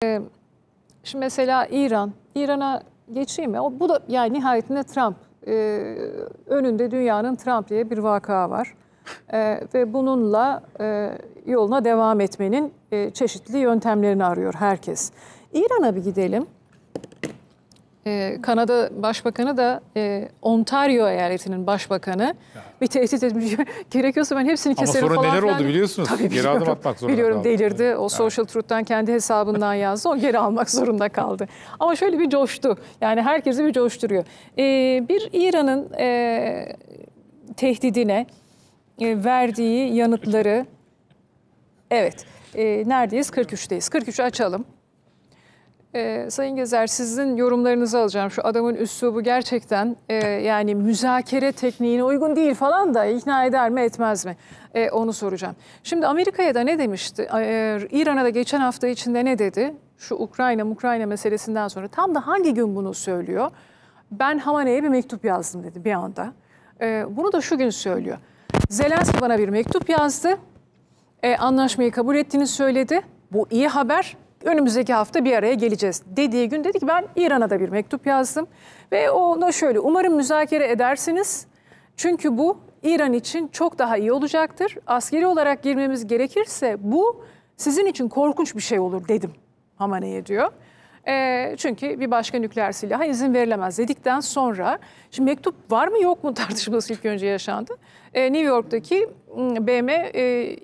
Şimdi mesela İran'a geçeyim mi? Bu da yani nihayetinde Trump. Önünde dünyanın Trump diye bir vaka var. Ve bununla yoluna devam etmenin çeşitli yöntemlerini arıyor herkes. İran'a bir gidelim. Kanada Başbakanı da Ontario eyaletinin başbakanı bir tehdit etmiş. Gerekiyorsa ben hepsini keserim falan. Ama sonra neler falan. oldu biliyorsunuz? Tabii geri adım atmak zorunda biliyorum, kaldı. delirdi. O Social Truth'tan kendi hesabından yazdı. O geri almak zorunda kaldı. Ama şöyle bir coştu. Yani herkesi bir coşturuyor. Bir İran'ın tehdidine verdiği yanıtları... Evet. Neredeyiz? 43'teyiz. 43'ü açalım. Sayın Gezer, sizin yorumlarınızı alacağım. Şu adamın üslubu gerçekten yani müzakere tekniğine uygun değil falan da ikna eder mi etmez mi? Onu soracağım. Şimdi Amerika'ya da ne demişti? İran'a da geçen hafta içinde ne dedi? Şu Ukrayna meselesinden sonra tam da hangi gün bunu söylüyor? Ben Hamane'ye bir mektup yazdım dedi bir anda. Bunu da şu gün söylüyor. Zelenski bana bir mektup yazdı. Anlaşmayı kabul ettiğini söyledi. Bu iyi haber. Önümüzdeki hafta bir araya geleceğiz dediği gün dedi ki ben İran'a da bir mektup yazdım. Ve ona şöyle, umarım müzakere edersiniz. Çünkü bu İran için çok daha iyi olacaktır. Askeri olarak girmemiz gerekirse bu sizin için korkunç bir şey olur dedim Hamane'ye diyor. Çünkü bir başka nükleer silaha izin verilemez dedikten sonra şimdi mektup var mı yok mu tartışması ilk önce yaşandı. New York'taki BM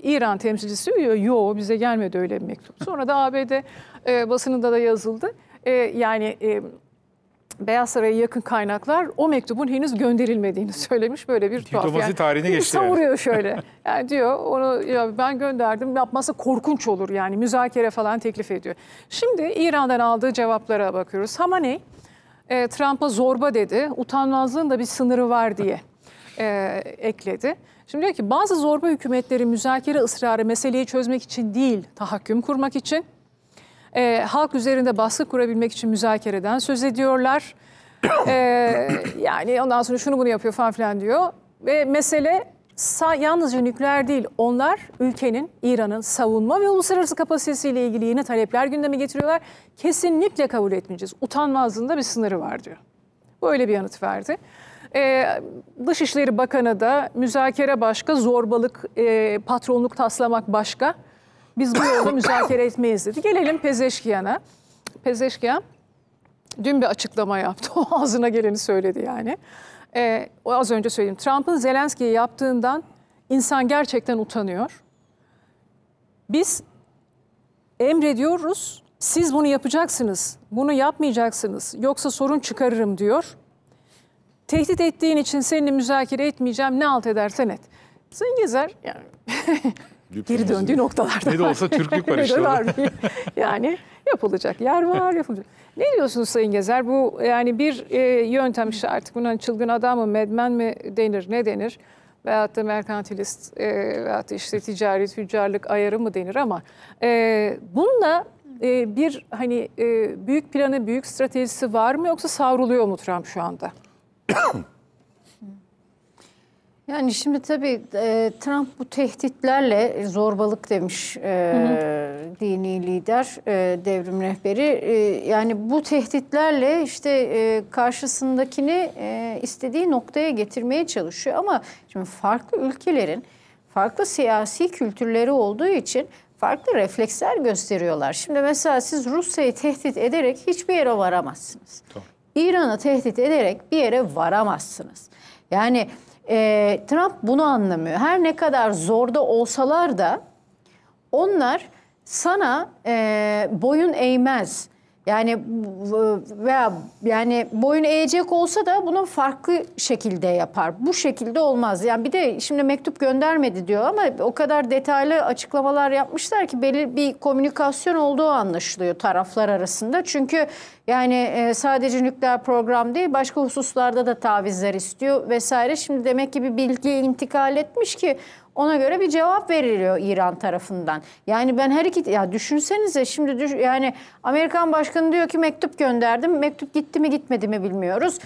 İran temsilcisi diyor yok bize gelmedi öyle bir mektup. Sonra da ABD basınında da yazıldı. Yani Beyaz Saray'a yakın kaynaklar o mektubun henüz gönderilmediğini söylemiş. Böyle bir tuhaf. Diplomasi tarihine geçti. Savuruyor şöyle. Yani diyor onu ya ben gönderdim yapması korkunç olur yani müzakere falan teklif ediyor. Şimdi İran'dan aldığı cevaplara bakıyoruz. Hamaney Trump'a zorba dedi. Utanmazlığın da bir sınırı var diye ekledi. Şimdi diyor ki bazı zorba hükümetleri müzakere ısrarı meseleyi çözmek için değil tahakküm kurmak için. Halk üzerinde baskı kurabilmek için müzakereden söz ediyorlar. Yani ondan sonra şunu bunu yapıyor falan filan diyor. Ve mesele yalnızca nükleer değil. Onlar ülkenin, İran'ın savunma ve uluslararası kapasitesiyle ilgili yeni talepler gündeme getiriyorlar. Kesinlikle kabul etmeyeceğiz. Utanmazlığında bir sınırı var diyor. Böyle bir yanıt verdi. Dışişleri Bakanı da müzakere başka, zorbalık, patronluk taslamak başka. Biz bu yolda müzakere etmeyiz dedi. Gelelim Pezeşkiyan'a. Pezeşkiyan dün bir açıklama yaptı. O ağzına geleni söyledi yani. O az önce söyleyeyim. Trump'ın Zelenski'ye yaptığından insan gerçekten utanıyor. Biz emrediyoruz. Siz bunu yapacaksınız. Bunu yapmayacaksınız. Yoksa sorun çıkarırım diyor. Tehdit ettiğin için seninle müzakere etmeyeceğim. Ne halt edersen et. Sayın Gezer yani... Geri döndüğü noktalarda. Ne de olsa Türklük var işte. Yani yapılacak yer var, yapılacak. Ne diyorsunuz Sayın Gezer? Bu yani bir yöntem işte artık buna çılgın adam mı, medmen mi denir, ne denir? Veyahut da merkantilist, veyahut da işte ticari, tüccarlık ayarı mı denir ama bununla bir hani büyük planı, büyük stratejisi var mı yoksa savruluyor mu Trump şu anda? Yani şimdi tabii Trump bu tehditlerle zorbalık demiş dini lider, devrim rehberi. Yani bu tehditlerle işte karşısındakini istediği noktaya getirmeye çalışıyor. Ama şimdi farklı ülkelerin farklı siyasi kültürleri olduğu için farklı refleksler gösteriyorlar. Şimdi mesela siz Rusya'yı tehdit ederek hiçbir yere varamazsınız. Tamam. İran'ı tehdit ederek bir yere varamazsınız. Yani... Trump bunu anlamıyor. Her ne kadar zorda olsalar da onlar sana boyun eğmez. Yani veya yani boyun eğecek olsa da bunu farklı şekilde yapar. Bu şekilde olmaz. Yani bir de şimdi mektup göndermedi diyor ama o kadar detaylı açıklamalar yapmışlar ki belli bir komünikasyon olduğu anlaşılıyor taraflar arasında. Çünkü yani sadece nükleer program değil başka hususlarda da tavizler istiyor vesaire. Şimdi demek ki bir bilgi intikal etmiş ki Ona göre bir cevap veriliyor İran tarafından. Yani ben her iki, ya düşünsenize şimdi yani Amerikan başkanı diyor ki mektup gönderdim. Mektup gitti mi gitmedi mi bilmiyoruz.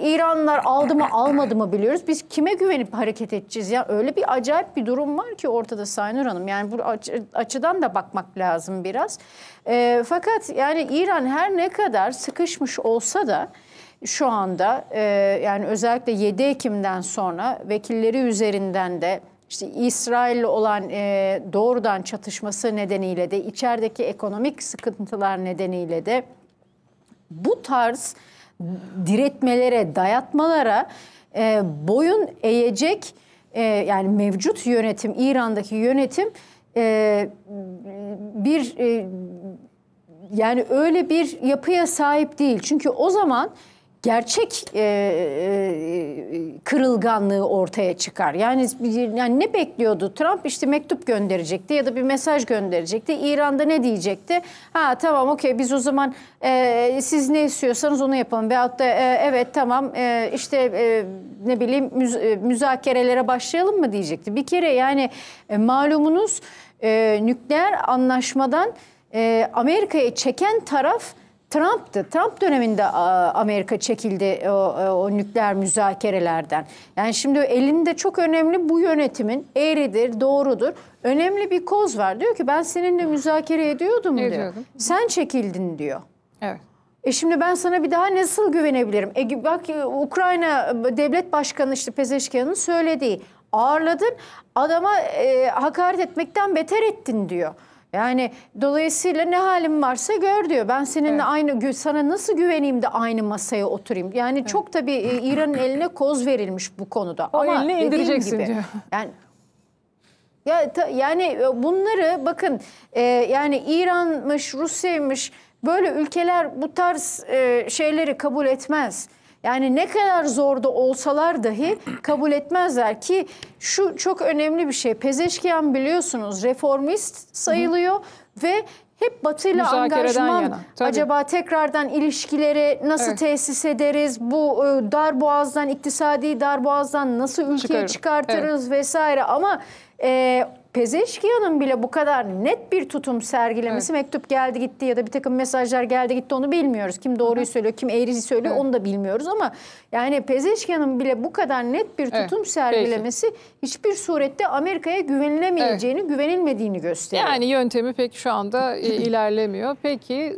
İranlılar aldı mı almadı mı biliyoruz. Biz kime güvenip hareket edeceğiz? Ya öyle bir acayip bir durum var ki ortada Sayın Hanım. Yani bu açıdan da bakmak lazım biraz. Fakat yani İran her ne kadar sıkışmış olsa da şu anda yani özellikle 7 Ekim'den sonra vekilleri üzerinden de işte İsrail'le olan doğrudan çatışması nedeniyle de içerideki ekonomik sıkıntılar nedeniyle de bu tarz diretmelere, dayatmalara boyun eğecek yani mevcut yönetim, İran'daki yönetim yani öyle bir yapıya sahip değil. Çünkü o zaman gerçek kırılganlığı ortaya çıkar. Yani ne bekliyordu? Trump işte mektup gönderecekti ya da bir mesaj gönderecekti. İran'da ne diyecekti? Ha tamam okey biz o zaman siz ne istiyorsanız onu yapalım. Veyahut da evet tamam işte ne bileyim müzakerelere başlayalım mı diyecekti. Bir kere yani malumunuz nükleer anlaşmadan Amerika'yı çeken taraf Trump'tı. Trump döneminde Amerika çekildi o nükleer müzakerelerden. Yani şimdi elinde çok önemli bu yönetimin eğridir, doğrudur. Önemli bir koz var. Diyor ki ben seninle müzakere ediyordum diyor. Sen çekildin diyor. Evet. Şimdi ben sana bir daha nasıl güvenebilirim? Bak Ukrayna devlet başkanı işte Pezeşkian'ın söylediği. Ağırladın adama hakaret etmekten beter ettin diyor. Yani dolayısıyla ne halim varsa gör diyor. Ben seninle aynı sana nasıl güveneyim de aynı masaya oturayım. Yani çok tabii İran'ın eline koz verilmiş bu konuda. O ama elini indireceksin gibi, diyor. Yani yani bunları bakın yani İran'mış, Rusya'ymış böyle ülkeler bu tarz şeyleri kabul etmez. Yani ne kadar zorda olsalar dahi kabul etmezler ki şu çok önemli bir şey. Pezeşkian biliyorsunuz reformist sayılıyor ve hep Batı'yla angajman. Acaba tekrardan ilişkileri nasıl tesis ederiz? Bu darboğazdan, iktisadi darboğazdan nasıl ülkeyi çıkartırız vesaire. Ama Pezeşkian'ın bile bu kadar net bir tutum sergilemesi, mektup geldi gitti ya da bir takım mesajlar geldi gitti onu bilmiyoruz. Kim doğruyu söylüyor, kim eğriyi söylüyor onu da bilmiyoruz ama yani Pezeşkian'ın bile bu kadar net bir tutum sergilemesi hiçbir surette Amerika'ya güvenilemeyeceğini, güvenilmediğini gösteriyor. Yani yöntemi pek şu anda ilerlemiyor. Peki